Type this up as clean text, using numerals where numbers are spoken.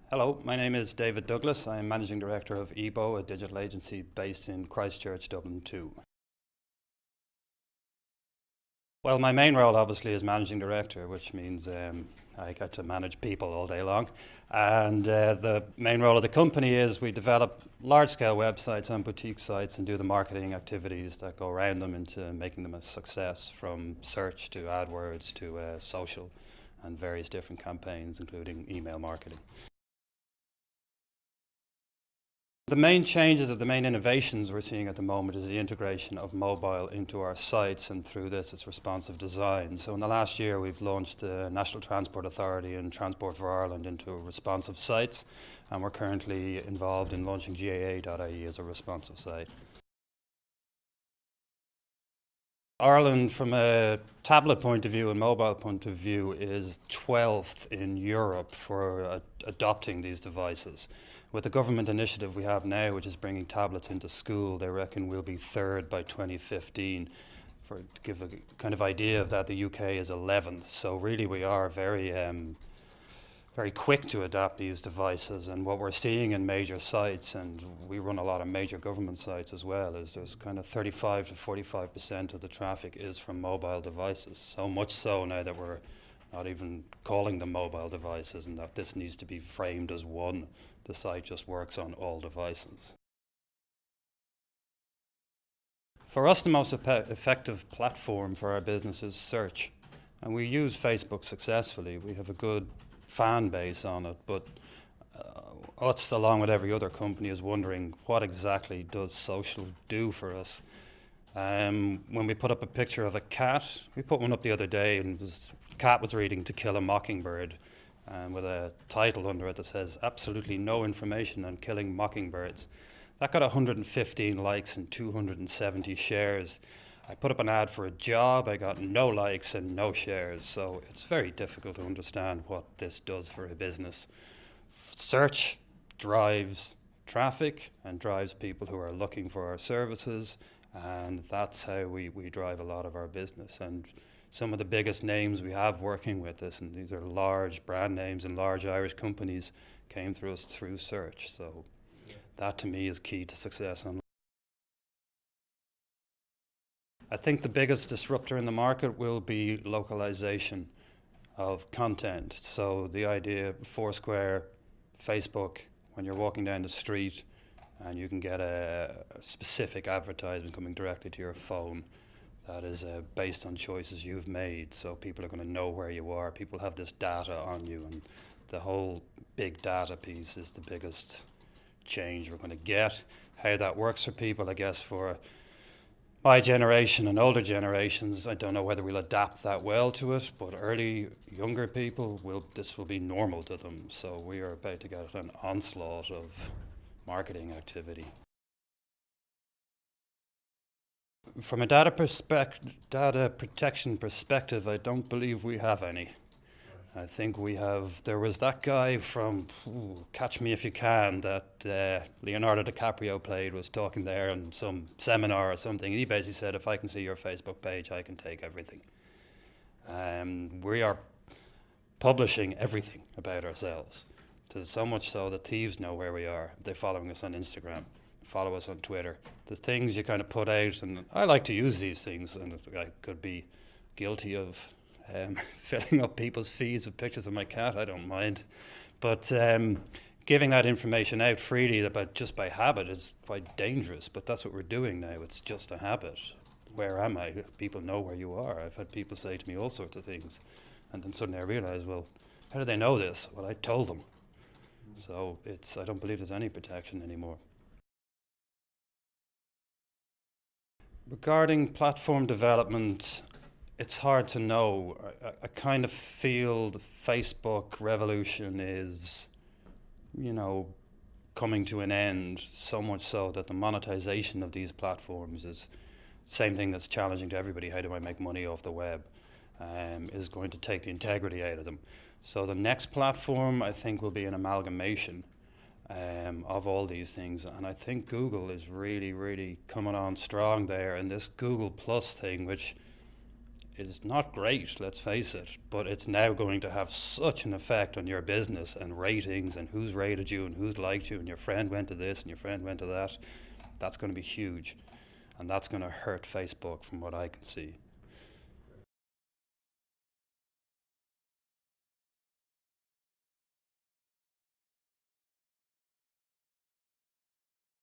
Hello, my name is David Douglas. I'm Managing Director of ebow, a digital agency based in Christchurch, Dublin 2. Well, my main role obviously is Managing Director, which means I get to manage people all day long. And the main role of the company is we develop large-scale websites and boutique sites and do the marketing activities that go around them into making them a success, from search to AdWords to social and various different campaigns, including email marketing. The main changes or the main innovations we're seeing at the moment is the integration of mobile into our sites, and through this it's responsive design. So in the last year we've launched the National Transport Authority and Transport for Ireland into responsive sites, and we're currently involved in launching GAA.ie as a responsive site. Ireland, from a tablet point of view and mobile point of view, is 12th in Europe for adopting these devices. With the government initiative we have now, which is bringing tablets into school, they reckon we'll be third by 2015. To give a kind of idea of that, the UK is 11th. So really we are very quick to adapt these devices, and what we're seeing in major sites, and we run a lot of major government sites as well, is there's kind of 35 to 45% of the traffic is from mobile devices. So much so now that we're not even calling them mobile devices, and that this needs to be framed as one. The site just works on all devices. For us, the most effective platform for our business is search, and we use Facebook successfully. We have a good fan base on it, but us, along with every other company, is wondering what exactly does social do for us. When we put up a picture of a cat, we put one up the other day, and the cat was reading To Kill a Mockingbird, with a title under it that says absolutely no information on killing mockingbirds. That got 115 likes and 270 shares. I put up an ad for a job, I got no likes and no shares, so it's very difficult to understand what this does for a business. Search drives traffic and drives people who are looking for our services, and that's how we drive a lot of our business. And some of the biggest names we have working with us, and these are large brand names and large Irish companies, came through us through search. So that to me is key to success. I think the biggest disruptor in the market will be localization of content. So the idea of Foursquare, Facebook, when you're walking down the street and you can get a specific advertisement coming directly to your phone that is based on choices you've made. So people are going to know where you are. People have this data on you, and the whole big data piece is the biggest change we're going to get. How that works for people, I guess, for my generation and older generations, I don't know whether we'll adapt that well to it, but younger people, this will be normal to them. So we are about to get an onslaught of marketing activity. From a data protection perspective, I don't believe we have any. I think there was that guy from Catch Me If You Can that Leonardo DiCaprio played, was talking there in some seminar or something. He basically said, if I can see your Facebook page, I can take everything. We are publishing everything about ourselves, to so much so that thieves know where we are. They're following us on Instagram, follow us on Twitter. The things you kind of put out, and I like to use these things, and I could be guilty of filling up people's feeds with pictures of my cat, I don't mind. But giving that information out freely just by habit is quite dangerous, but that's what we're doing now. It's just a habit. Where am I? People know where you are. I've had people say to me all sorts of things, and then suddenly I realize, well, how do they know this? Well, I told them. So I don't believe there's any protection anymore. Regarding platform development, it's hard to know. I kind of feel the Facebook revolution is, coming to an end, so much so that the monetization of these platforms is the same thing that's challenging to everybody. How do I make money off the web? Is going to take the integrity out of them. So the next platform, I think, will be an amalgamation of all these things, and I think Google is really, really coming on strong there, and this Google Plus thing, which is not great, let's face it, but it's now going to have such an effect on your business and ratings and who's rated you and who's liked you and your friend went to this and your friend went to that. That's going to be huge, and that's going to hurt Facebook from what I can see.